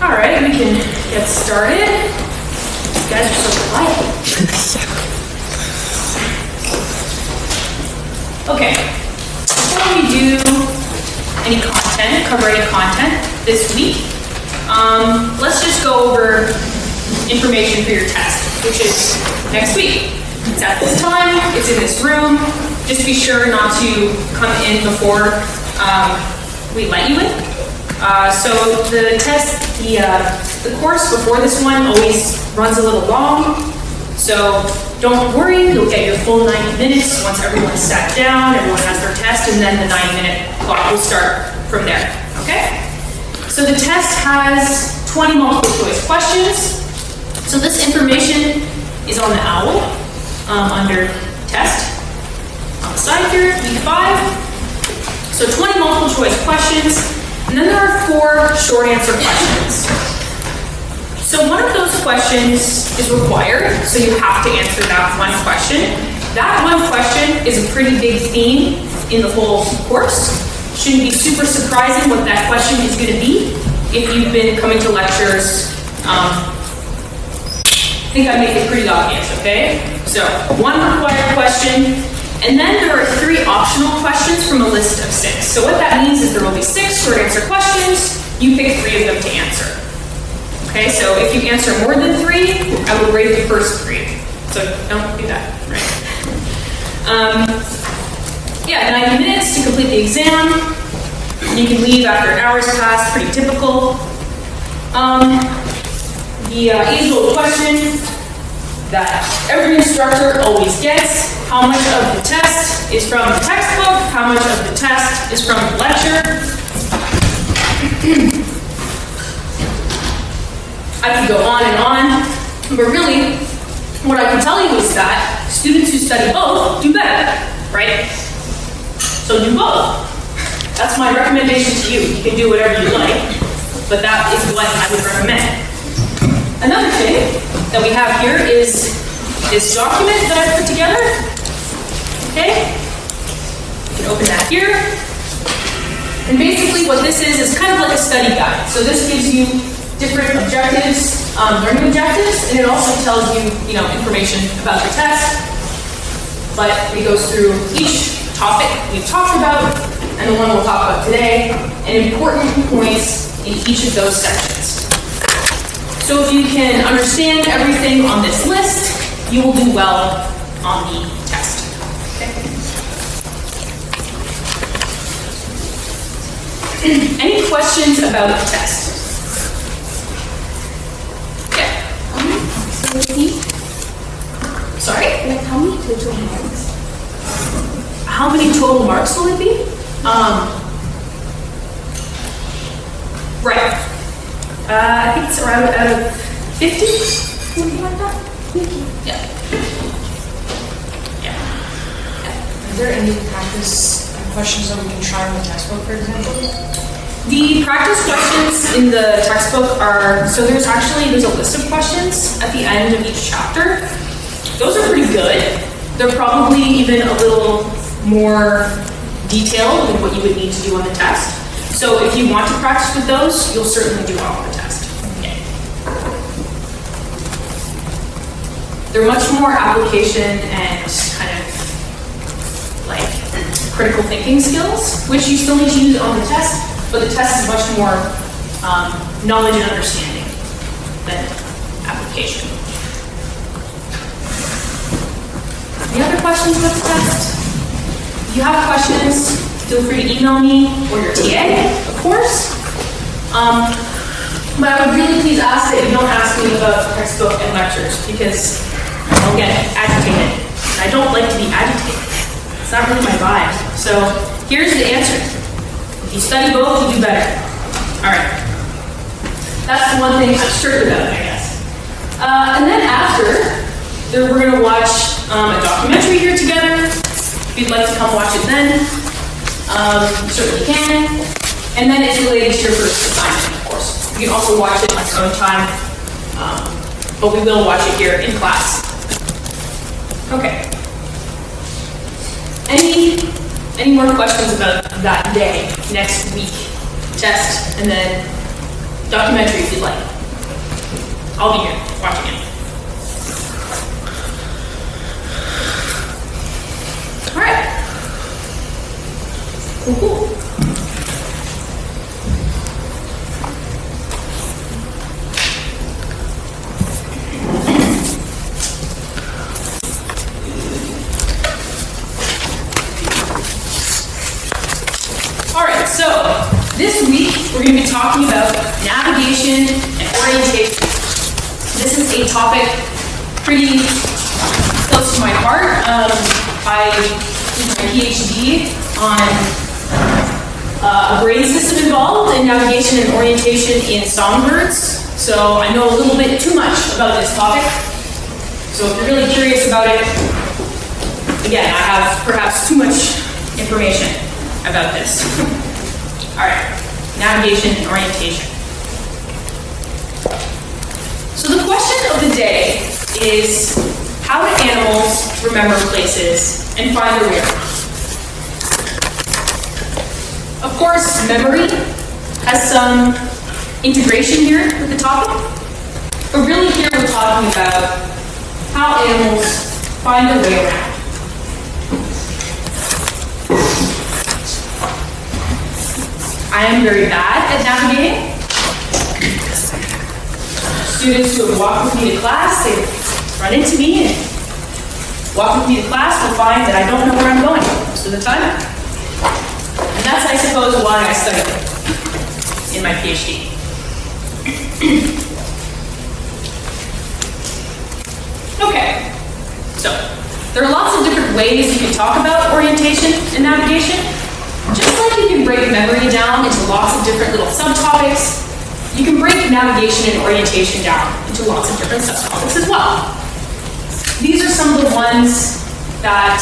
All right, we can get started. You guys are so quiet. Okay, before we do any content, cover any content this week, let's just go over information for your test, which is next week. It's at this time, it's in this room. Just be sure not to come in before we let you in. So the test, the course before this one always runs a little long. So don't worry, you'll get your full 90 minutes once everyone's sat down, everyone has their test, and then the 90-minute clock will start from there, okay? So the test has 20 multiple choice questions. So this information is on the OWL under test. On the side here, week 5. So 20 multiple choice questions, and then there are 4 short answer questions. So one of those questions is required, so you have to answer that one question. That one question is a pretty big theme in the whole course. Shouldn't be super surprising what that question is going to be if you've been coming to lectures. I think I make it pretty obvious, okay? So one required question, and then there are 3 optional questions from a list of 6. So what that means is there will be 6 short answer questions. You pick 3 of them to answer. Okay, so if you answer more than 3, I will grade the first 3. So don't do that, right? 90 minutes to complete the exam. You can leave after an hour's passed, pretty typical. The age-old question that every instructor always gets: how much of the test is from the textbook? How much of the test is from the lecture? I could go on and on, but really, what I can tell you is that students who study both do better, right? So do both. That's my recommendation to you. You can do whatever you like, but that is what I would recommend. Another thing that we have here is this document that I put together. Okay? You can open that here. And basically what this is kind of like a study guide. So this gives you different objectives, learning objectives, and it also tells you, information about the test. But it goes through each topic we've talked about, and the one we'll talk about today, and important points in each of those sections. So if you can understand everything on this list, you will do well on the test. Okay. Any questions about the test? Sorry? Like how many total marks? How many total marks will it be? Right. I think it's around out of 50? Something like that? 50. Yeah. Is there any practice questions that we can try on the textbook, for example? The practice questions in the textbook are, so there's a list of questions at the end of each chapter. Those are pretty good. They're probably even a little more detailed than what you would need to do on the test. So if you want to practice with those, you'll certainly do well on the test. Okay. They're much more application and kind of like critical thinking skills, which you still need to use on the test. But the test is much more knowledge and understanding than application. Any other questions about the test? If you have questions, feel free to email me or your TA, of course. But I would really please ask that you don't ask me about textbook and lectures, because I'll get agitated. And I don't like to be agitated. It's not really my vibe. So here's the answer. If you study both, you do better. All right. That's the one thing I'm certain about, I guess. And then after, we're going to watch a documentary here together. If you'd like to come watch it then, you certainly can. And then it's related to your first assignment, of course. You can also watch it on your own time, but we will watch it here in class. Okay. Any more questions about that day, next week, test, and then documentary if you'd like. I'll be here watching it. All right. Cool. All right, so this week we're going to be talking about navigation and orientation. This is a topic pretty close to my heart. I did my PhD on a brain system involved in navigation and orientation in songbirds. So I know a little bit too much about this topic. So if you're really curious about it, again, I have perhaps too much information about this. All right, navigation and orientation. So the question of the day is, how do animals remember places and find their way around? Of course, memory has some integration here with the topic, but really here we're talking about how animals find their way around. I am very bad at navigating. Students who have walked with me to class, they run into me and walk with me to class will find that I don't know where I'm going most of the time. And that's, I suppose, why I studied in my PhD. Okay, so there are lots of different ways you can talk about orientation and navigation. Just like you can break memory down into lots of different little subtopics, you can break navigation and orientation down into lots of different subtopics as well. These are some of the ones that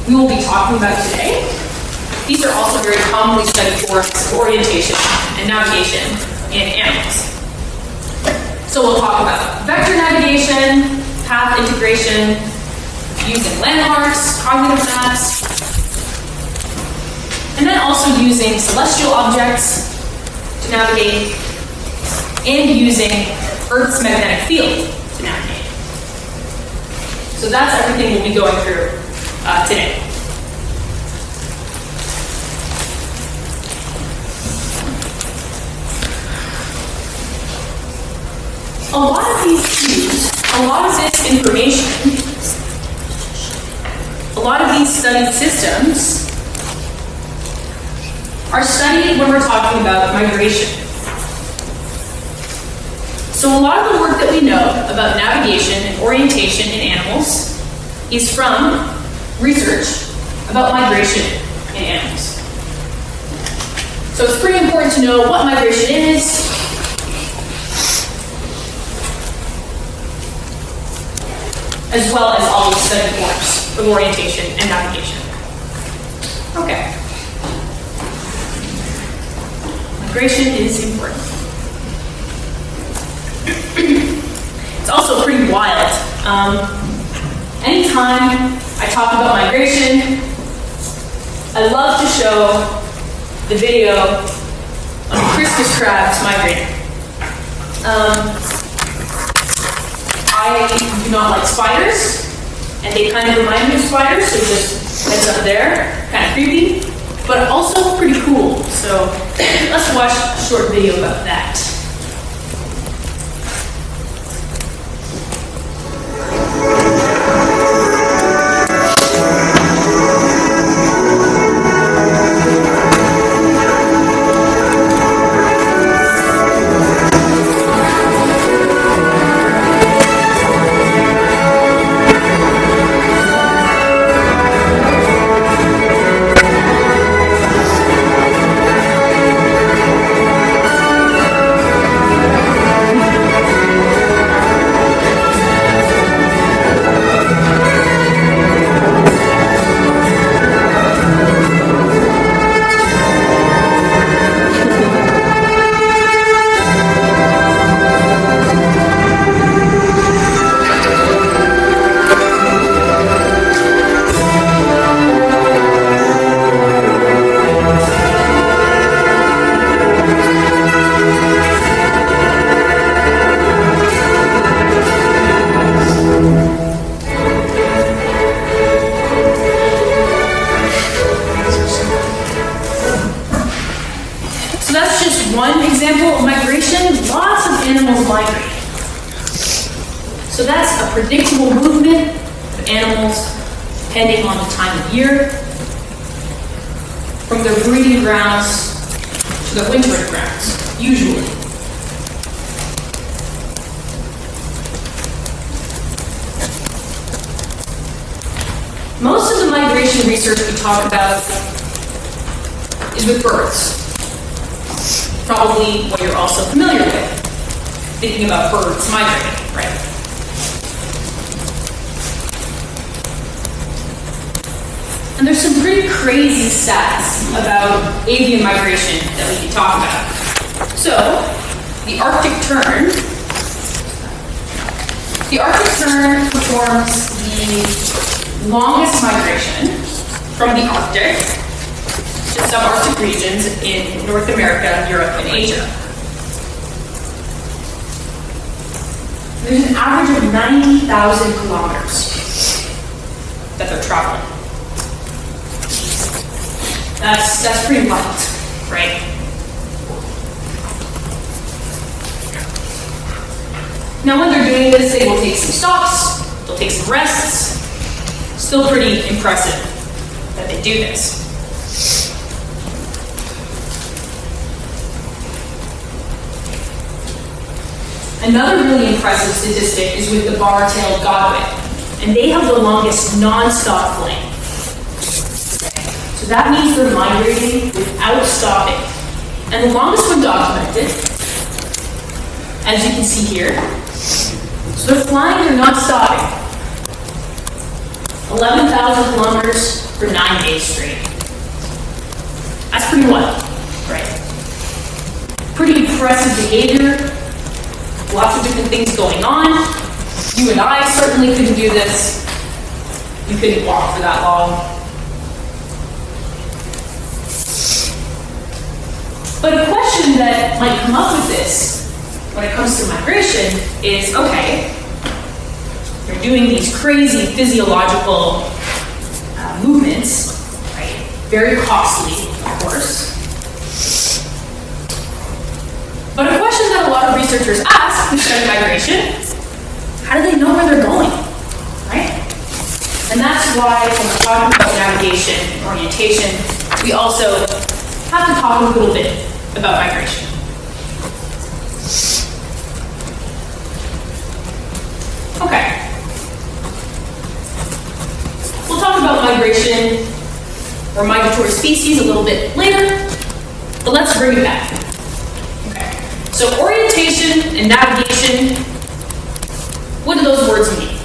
we will be talking about today. These are also very commonly studied forms of orientation and navigation in animals. So we'll talk about vector navigation, path integration, using landmarks, cognitive maps, and then also using celestial objects to navigate, and using Earth's magnetic field to navigate. So that's everything we'll be going through today. A lot of these cues, a lot of this information, a lot of these studied systems are studied when we're talking about migration. So a lot of the work that we know about navigation and orientation in animals is from research about migration in animals. So it's pretty important to know what migration is, as well as all the studied forms of orientation and navigation. Okay. Migration is important. It's also pretty wild. Anytime I talk about migration, I love to show the video on Christmas crabs migrating. I do not like spiders, and they kind of remind me of spiders, so just heads up there, kind of creepy, but also pretty cool. So let's watch a short video about that. animals migrate? So that's a predictable movement of animals depending on the time of year, from their breeding grounds to their wintering grounds, usually. Most of the migration research we talk about is with birds. Probably what you're also familiar with, thinking about birds migrating, right? And there's some pretty crazy stats about avian migration that we can talk about. So, the Arctic tern performs the longest migration from the Arctic to subarctic regions in North America, Europe, and Asia. There's an average of 90,000 kilometers that they're traveling. That's pretty wild, right? Now when they're doing this, they will take some stops, they'll take some rests. Still pretty impressive that they do this. Another really impressive statistic is with the bar-tailed godwit, and they have the longest non-stop flight. So that means they're migrating without stopping. And the longest one documented, as you can see here, so they're flying, they're not stopping. 11,000 kilometers for 9 days straight. That's pretty wild, right? Pretty impressive behavior. Lots of different things going on. You and I certainly couldn't do this. You couldn't walk for that long. But a question that might come up with this when it comes to migration is, okay, you're doing these crazy physiological movements, right? Very costly, of course. But a question that a lot of researchers ask who study migration, how do they know where they're going, right? And that's why when we're talking about navigation and orientation, we also have to talk a little bit about migration. Okay. We'll talk about migration or migratory species a little bit later, but let's bring it back. Okay. So orientation and navigation, what do those words mean?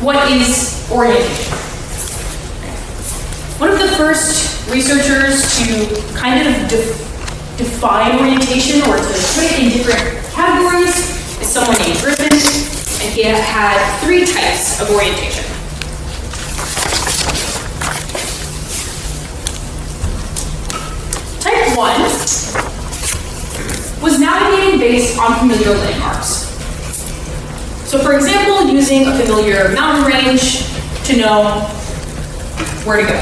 What is orientation? One of the first researchers to kind of define orientation or to put it in different categories is someone named Griffin, and he had 3 types of orientation. Type 1 was navigating based on familiar landmarks. So for example, using a familiar mountain range to know where to go.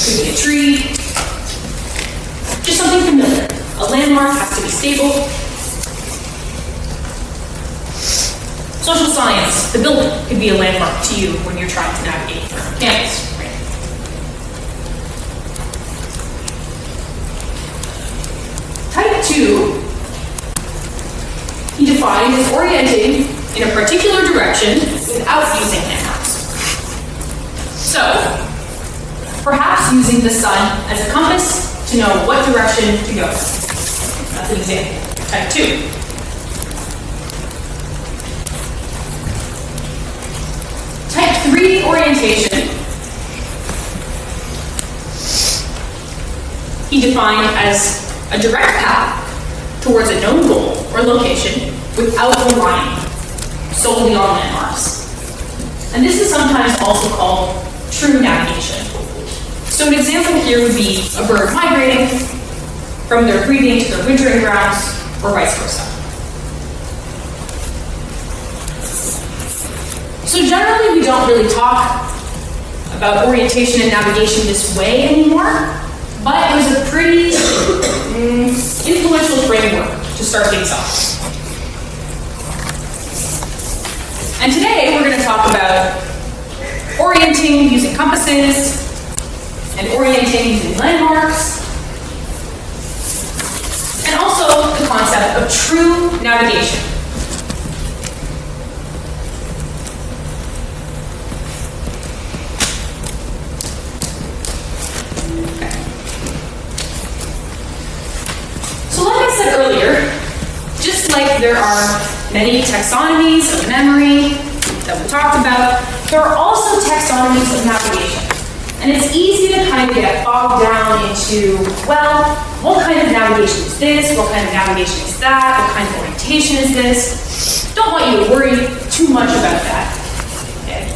Could be a tree, just something familiar. A landmark has to be stable. Social science, the building could be a landmark to you when you're trying to navigate through campus. Right? Type 2, he defined as orienting in a particular direction without using landmarks. So, perhaps using the sun as a compass to know what direction to go. That's an example. Type 2. Type 3 orientation, he defined as a direct path towards a known goal or location without relying solely on landmarks. And this is sometimes also called true navigation. So an example here would be a bird migrating from their breeding to their wintering grounds, or vice versa. So generally, we don't really talk about orientation and navigation this way anymore, but it was a pretty influential framework to start things off. And today we're going to talk about orienting using compasses and orienting using landmarks, and also the concept of true navigation. So like I said earlier, just like there are many taxonomies of memory that we talked about, there are also taxonomies of navigation. And it's easy to kind of get bogged down into, well, what kind of navigation is this? What kind of navigation is that? What kind of orientation is this? Don't want you to worry too much about that. Okay.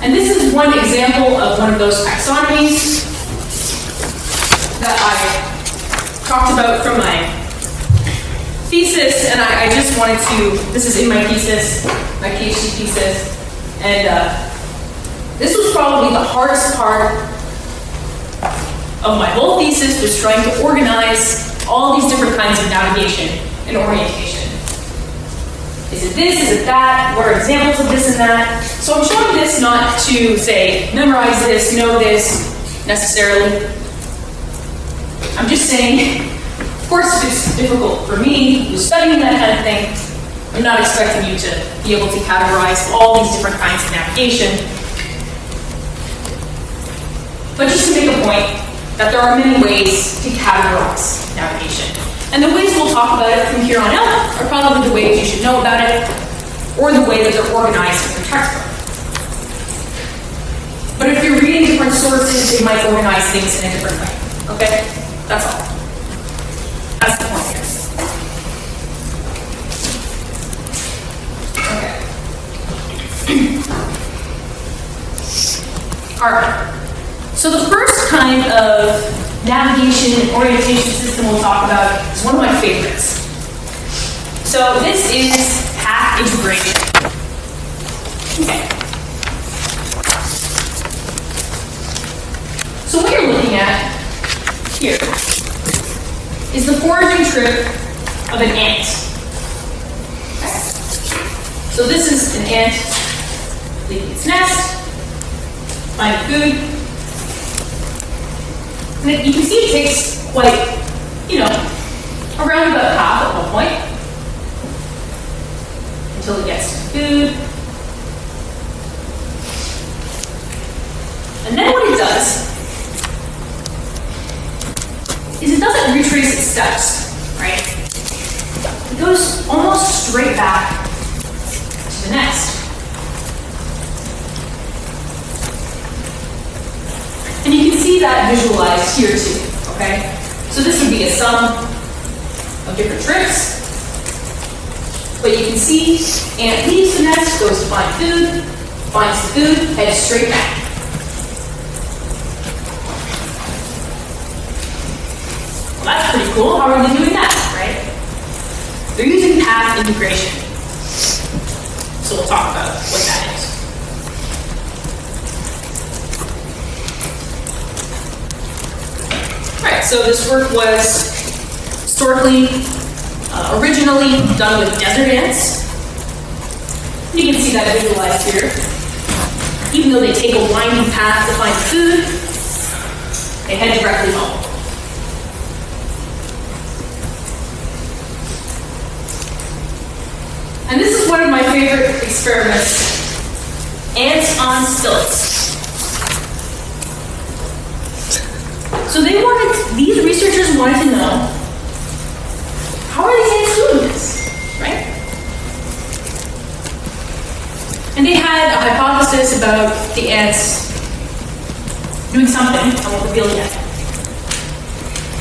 And this is one example of one of those taxonomies that I talked about from my thesis, and I just wanted to, this is in my thesis, my PhD thesis, and this was probably the hardest part of my whole thesis, was trying to organize all these different kinds of navigation and orientation. Is it this, is it that, what are examples of this and that? So I'm showing this not to say, memorize this, know this, necessarily. I'm just saying, of course, if it's difficult for me who's studying that kind of thing, I'm not expecting you to be able to categorize all these different kinds of navigation. But just to make a point that there are many ways to categorize navigation. And the ways we'll talk about it from here on out are probably the ways you should know about it, or the way that they're organized in your textbook. But if you're reading different sources, they might organize things in a different way. Okay? That's all. That's the point here. Okay. Alright. So the first kind of navigation and orientation system we'll talk about is one of my favorites. So this is path integration. Okay. So what you're looking at here is the foraging trip of an ant. Okay. So this is an ant leaving its nest, finding food. And you can see it takes quite, a roundabout path at one point until it gets to food. And then what it does is it doesn't retrace its steps, right? It goes almost straight back to the nest. And you can see that visualized here too, okay? So this would be a sum of different trips. But you can see ant leaves the nest, goes to find food, finds the food, heads straight back. Well, that's pretty cool. How are they doing that, right? They're using path integration. So we'll talk about what that is. Alright, so this work was historically, originally done with desert ants. You can see that visualized here. Even though they take a winding path to find food, they head directly home. And this is one of my favorite experiments, ants on stilts. So these researchers wanted to know, how are these ants doing this, right? And they had a hypothesis about the ants doing something, I won't reveal yet.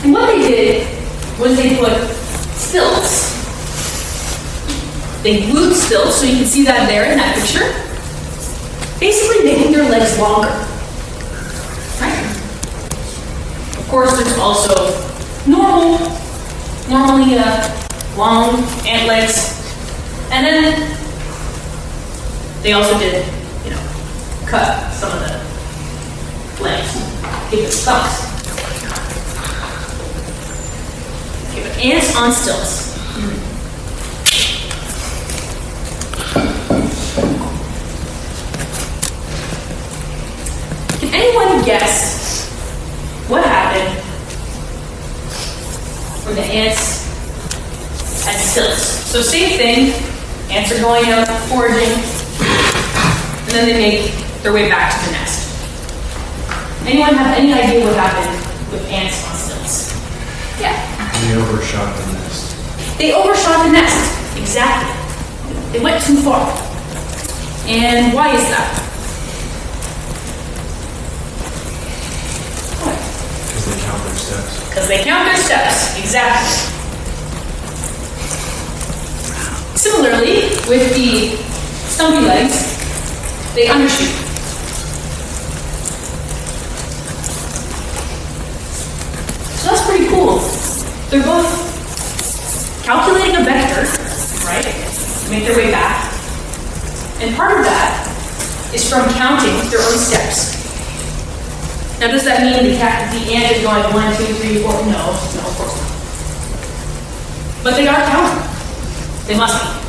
And what they did was they put stilts. They glued stilts, so you can see that there in that picture, basically making their legs longer. Right? Of course, there's also normally long ant legs, and then they also did, cut some of the give it stumps. Okay, but ants on stilts. Can anyone guess what happened when the ants had stilts? So same thing, ants are going out foraging, and then they make their way back to the nest. Anyone have any idea what happened with ants on stilts? Yeah. They overshot the nest. They overshot the nest. Exactly. They went too far. And why is that? Because they count their steps. Because they count their steps. Exactly. Similarly, with the stumpy legs, they undershoot. So that's pretty cool. They're both calculating a vector, right, to make their way back. And part of that is from counting their own steps. Now, does that mean the ant is going 1, 2, 3, 4? No, of course not. But they are counting. They must be.